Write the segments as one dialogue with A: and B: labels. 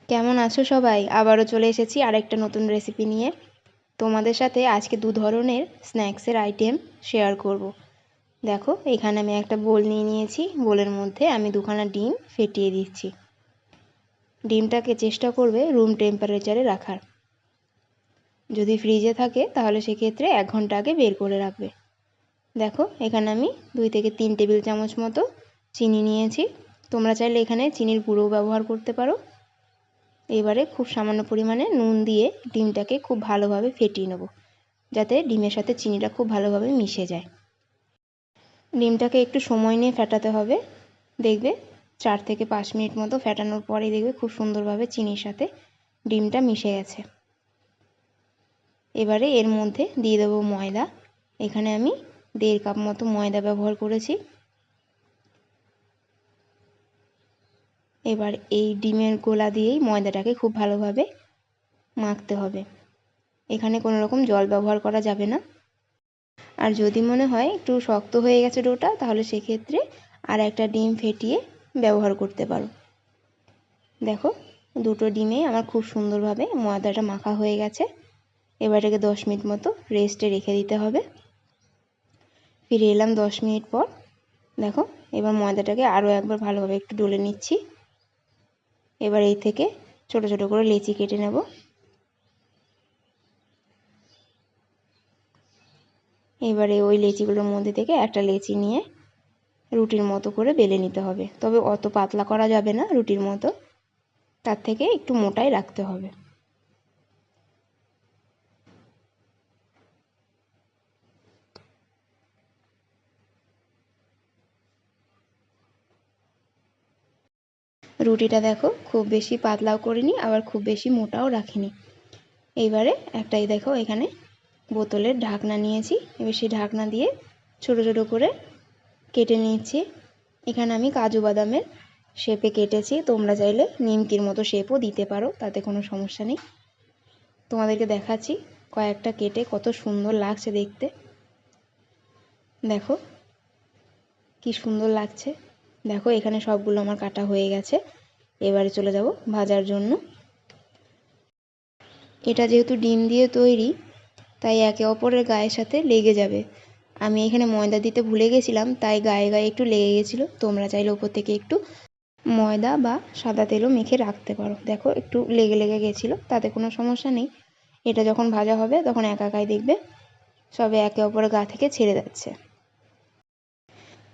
A: কেমন আছো সবাই? আবারও চলে এসেছি আরেকটা নতুন রেসিপি নিয়ে। তোমাদের সাথে আজকে দু ধরনের স্ন্যাক্সের আইটেম শেয়ার করব। দেখো, এখানে আমি একটা বোল নিয়ে নিয়েছি। বোলের মধ্যে আমি দুখানা ডিম ফেটিয়ে দিচ্ছি। ডিমটাকে চেষ্টা করবে রুম টেম্পারেচারে রাখার। যদি ফ্রিজে থাকে তাহলে সেক্ষেত্রে 1 ঘন্টা আগে বের করে রাখবে। দেখো, এখানে আমি 2 থেকে 3 টেবিল চামচ মতো চিনি নিয়েছি। তোমরা চাইলে এখানে চিনির গুঁড়োও ব্যবহার করতে পারো। এবারে খুব সামান্য পরিমাণে নুন দিয়ে ডিমটাকে খুব ভালোভাবে ফেটিয়ে নেব, যাতে ডিমের সাথে চিনিটা খুব ভালোভাবে মিশে যায়। ডিমটাকে একটু সময় নিয়ে ফেটাতে হবে। দেখবে 4 থেকে 5 মিনিট মতো ফেটানোর পরেই দেখবে খুব সুন্দরভাবে চিনির সাথে ডিমটা মিশে গেছে। এবারে এর মধ্যে দিয়ে দেবো ময়দা। এখানে আমি 1.5 কাপ মতো ময়দা ব্যবহার করেছি। এবার এই ডিমের গোলা দিয়েই ময়দাটাকে খুব ভালোভাবে মাখতে হবে। এখানে কোনো রকম জল ব্যবহার করা যাবে না। আর যদি মনে হয় একটু শক্ত হয়ে গেছে ডোটা, তাহলে সেক্ষেত্রে আর একটা ডিম ফেটিয়ে ব্যবহার করতে পারো। দেখো, দুটো ডিমে আমার খুব সুন্দরভাবে ময়দাটা মাখা হয়ে গেছে। এবার এটাকে 10 মিনিট মতো রেস্টে রেখে দিতে হবে। ফিরে এলাম 10 মিনিট পর। দেখো, এবার ময়দাটাকে আরও একবার ভালোভাবে একটু ডলে নিচ্ছি। এবার এই থেকে ছোট ছোট করে লেচি কেটে নেব। এবারে ওই লেচিগুলোর মধ্যে থেকে একটা লেচি নিয়ে রুটির মতো করে বেলে নিতে হবে। তবে অত পাতলা করা যাবে না রুটির মতো, তার থেকে একটু মোটাই রাখতে হবে। রুটিটা দেখো, খুব বেশি পাতলাও করিনি, আবার খুব বেশি মোটাও রাখিনি। এইবারে একটাই দেখো এখানে বোতলের ঢাকনা নিয়েছি। এবার সেই ঢাকনা দিয়ে ছোট ছোট করে কেটে নিচ্ছি। এখানে আমি কাজু বাদামের শেপে কেটেছি। তোমরা চাইলে নিমকির মতো শেপও দিতে পারো, তাতে কোনো সমস্যা নেই। তোমাদেরকে দেখাচ্ছি কয়েকটা কেটে কত সুন্দর লাগছে দেখতে। দেখো কি সুন্দর লাগছে। দেখো, এখানে সবগুলো আমার কাটা হয়ে গেছে। এবারে চলে যাব ভাজার জন্য। এটা যেহেতু ডিম দিয়ে তৈরি, তাই একে অপরের গায়ের সাথে লেগে যাবে। আমি এখানে ময়দা দিতে ভুলে গেছিলাম, তাই গায়ে গায়ে একটু লেগে গেছিলো। তোমরা চাইলে ওপর থেকে একটু ময়দা বা সাদা তেলও মেখে রাখতে পারো। দেখো, একটু লেগে লেগে গেছিলো, তাতে কোনো সমস্যা নেই। এটা যখন ভাজা হবে তখন একা একাই দেখবে সবে একে অপরের গা থেকে ছেড়ে যাচ্ছে।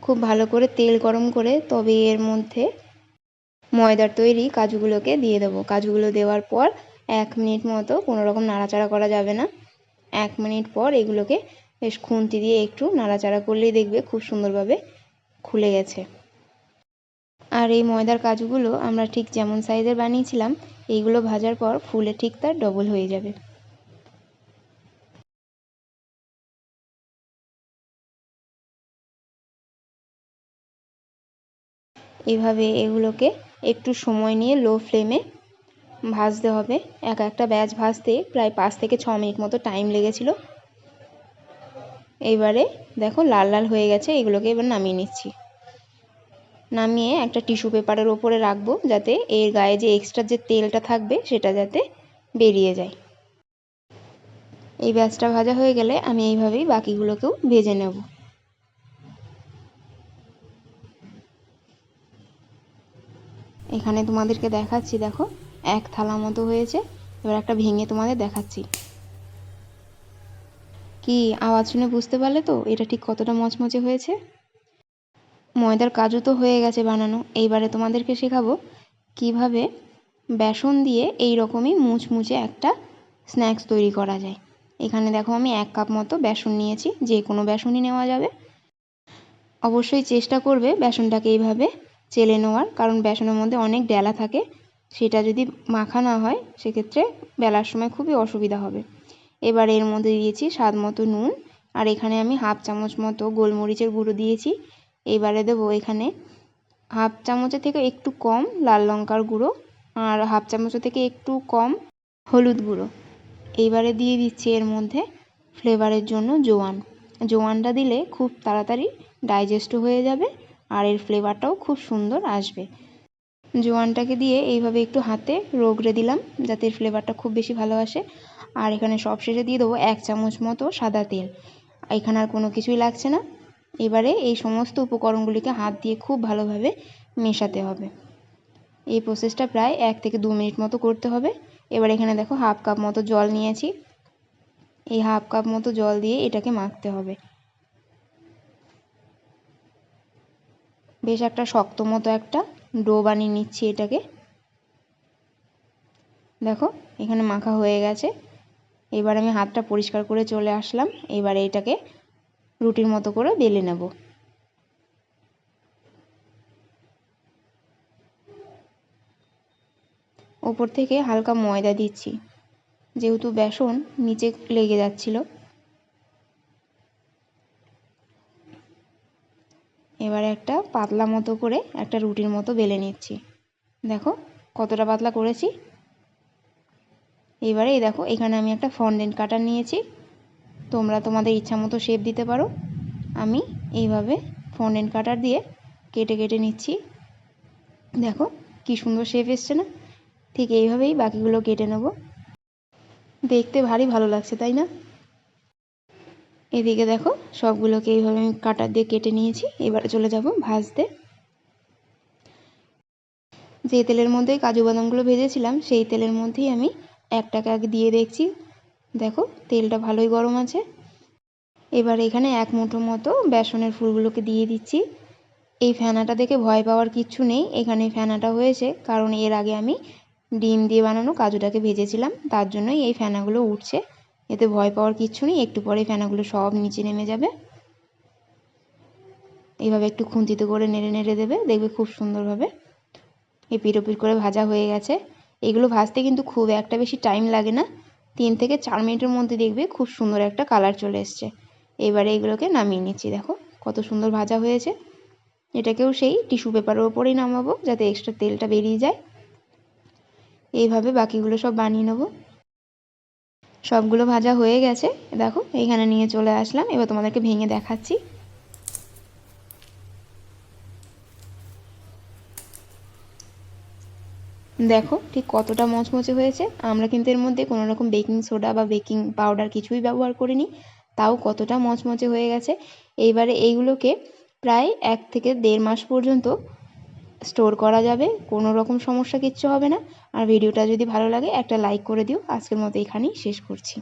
A: খুব ভালো করে তেল গরম করে তবে এর মধ্যে ময়দার তৈরি কাজুগুলোকে দিয়ে দেবো। কাজুগুলো দেওয়ার পর 1 মিনিট মতো কোনো রকম নাড়াচাড়া করা যাবে না। 1 মিনিট পর এগুলোকে বেশ খুন্তি দিয়ে একটু নাড়াচাড়া করলেই দেখবে খুব সুন্দরভাবে খুলে গেছে। আর এই ময়দার কাজুগুলো আমরা ঠিক যেমন সাইজের বানিয়েছিলাম, এইগুলো ভাজার পর ফুলে ঠিক তার ডবল হয়ে যাবে। এভাবে এগুলোকে একটু সময় নিয়ে লো ফ্লেমে ভাজতে হবে। একটা ব্যাচ ভাজতে প্রায় 5 থেকে 6 মিনিট মতো টাইম লেগেছিল। এইবারে দেখো লাল লাল হয়ে গেছে। এগুলোকে এবার নামিয়ে নিচ্ছি। নামিয়ে একটা টিস্যু পেপারের ওপরে রাখবো, যাতে এর গায়ে যে এক্সট্রা যে তেলটা থাকবে সেটা যাতে বেরিয়ে যায়। এই ব্যাচটা ভাজা হয়ে গেলে আমি এইভাবেই বাকিগুলোকেও ভেজে নেব। এখানে তোমাদেরকে দেখাচ্ছি, দেখো 1 থালা মতো হয়েছে। এবার একটা ভেঙে তোমাদের দেখাচ্ছি। কি আওয়াজ শুনে বুঝতে পারলে তো এটা ঠিক কতটা মচমচে হয়েছে? ময়দার কাজু তো হয়ে গেছে বানানো। এইবারে তোমাদেরকে শেখাবো কিভাবে বেসন দিয়ে এই রকমই মুচমুচে একটা স্ন্যাক্স তৈরি করা যায়। এখানে দেখো আমি 1 কাপ মতো বেসন নিয়েছি। যে কোনো বেসনই নেওয়া যাবে। অবশ্যই চেষ্টা করবে বেসনটাকে এইভাবে চেলে নেওয়ার, কারণ বেসনের মধ্যে অনেক ডেলা থাকে। সেটা যদি মাখা না হয় সেক্ষেত্রে বেলার সময় খুবই অসুবিধা হবে। এবার এর মধ্যে দিয়েছি স্বাদ মতো নুন, আর এখানে আমি 1/2 চামচ মতো গোলমরিচের গুঁড়ো দিয়েছি। এবারে দেবো এখানে 1/2 চামচের থেকে একটু কম লাল লঙ্কার গুঁড়ো, আর 1/2 চামচের থেকে একটু কম হলুদ গুঁড়ো। এইবারে দিয়ে দিচ্ছি এর মধ্যে ফ্লেভারের জন্য জোয়ান। জোয়ানটা দিলে খুব তাড়াতাড়ি ডাইজেস্টও হয়ে যাবে, আর এর ফ্লেভারটাও খুব সুন্দর আসবে। জোয়ানটাকে দিয়ে এইভাবে একটু হাতে রগড়ে দিলাম যাতে এর ফ্লেভারটা খুব বেশি ভালো আসে। আর এখানে সবশেষে দিয়ে দেবো 1 চামচ মতো সাদা তেল। এখানে আর কোনো কিছুই লাগছে না। এবারে এই সমস্ত উপকরণগুলিকে হাত দিয়ে খুব ভালোভাবে মেশাতে হবে। এই প্রসেসটা প্রায় 1 থেকে 2 মিনিট মতো করতে হবে। এবার এখানে দেখো হাফ কাপ মতো জল নিয়েছি। এই হাফ কাপ মতো জল দিয়ে এটাকে মাখতে হবে। বেশ একটা শক্ত মতো একটা ডো বানিয়ে নিচ্ছি এটাকে। দেখো এখানে মাখা হয়ে গেছে। এবার আমি হাতটা পরিষ্কার করে চলে আসলাম। এবারে এটাকে রুটির মতো করে বেলে নেব। ওপর থেকে হালকা ময়দা দিচ্ছি, যেহেতু বেসন নিচে লেগে যাচ্ছিল। এবারে একটা পাতলা মতো করে একটা রুটির মতো বেলে নিচ্ছি। দেখো কতটা পাতলা করেছি। এবারে এই দেখো এখানে আমি একটা ফন্ডেন্ট কাটার নিয়েছি। তোমরা তোমাদের ইচ্ছা মতো শেপ দিতে পারো। আমি এইভাবে ফন্ডেন্ট কাটার দিয়ে কেটে কেটে নিচ্ছি। দেখো কি সুন্দর শেপ এসছে না? ঠিক এইভাবেই বাকিগুলো কেটে নেব। দেখতে ভারী ভালো লাগছে, তাই না? এদিকে দেখো সবগুলোকে এইভাবে আমি কাটার দিয়ে কেটে নিয়েছি। এবারে চলে যাব ভাজতে। যে তেলের মধ্যে কাজু বাদামগুলো ভেজেছিলাম সেই তেলের মধ্যেই আমি একটাকে আগে দিয়ে দেখছি। দেখো তেলটা ভালোই গরম আছে। এবার এখানে 1 মুঠো মতো বেসনের ফুলগুলোকে দিয়ে দিচ্ছি। এই ফেনাটা দেখে ভয় পাওয়ার কিচ্ছু নেই। এখানে ফেনাটা হয়েছে কারণ এর আগে আমি ডিম দিয়ে বানানো কাজুটাকে ভেজেছিলাম, তার জন্যই এই ফেনাগুলো উঠছে। এতে ভয় পাওয়ার কিচ্ছু নেই। একটু পরে ফেনাগুলো সব নিচে নেমে যাবে। এইভাবে একটু খুন্তিতে করে নেড়ে নেড়ে দেবে, দেখবে খুব সুন্দরভাবে এপিট ওপিট করে ভাজা হয়ে গেছে। এগুলো ভাজতে কিন্তু খুব একটা বেশি টাইম লাগে না। 3 থেকে 4 মিনিটের মধ্যে দেখবে খুব সুন্দর একটা কালার চলে এসছে। এবারে এগুলোকে নামিয়ে নিচ্ছি। দেখো কত সুন্দর ভাজা হয়েছে। এটাকেও সেই টিস্যু পেপারের ওপরেই নামাবো যাতে এক্সট্রা তেলটা বেরিয়ে যায়। এইভাবে বাকিগুলো সব বানিয়ে নেব। সবগুলো ভাজা হয়ে গেছে। দেখো এইখানে নিয়ে চলে আসলাম। এবার তোমাদেরকে ভেঙে দেখাচ্ছি। দেখো ঠিক কতটা মচমচে হয়েছে। আমরা কিন্তু এর মধ্যে কোনো রকম বেকিং সোডা বা বেকিং পাউডার কিছুই ব্যবহার করিনি, তাও কতটা মচমচে হয়ে গেছে। এইবারে এইগুলোকে প্রায় 1 থেকে 1.5 মাস পর্যন্ত স্টোর করা যাবে। কোনো রকম সমস্যা কিচ্ছু হবে না। আর ভিডিওটা যদি ভালো লাগে একটা লাইক করে দিও। আজকের মতো এখানেই শেষ করছি।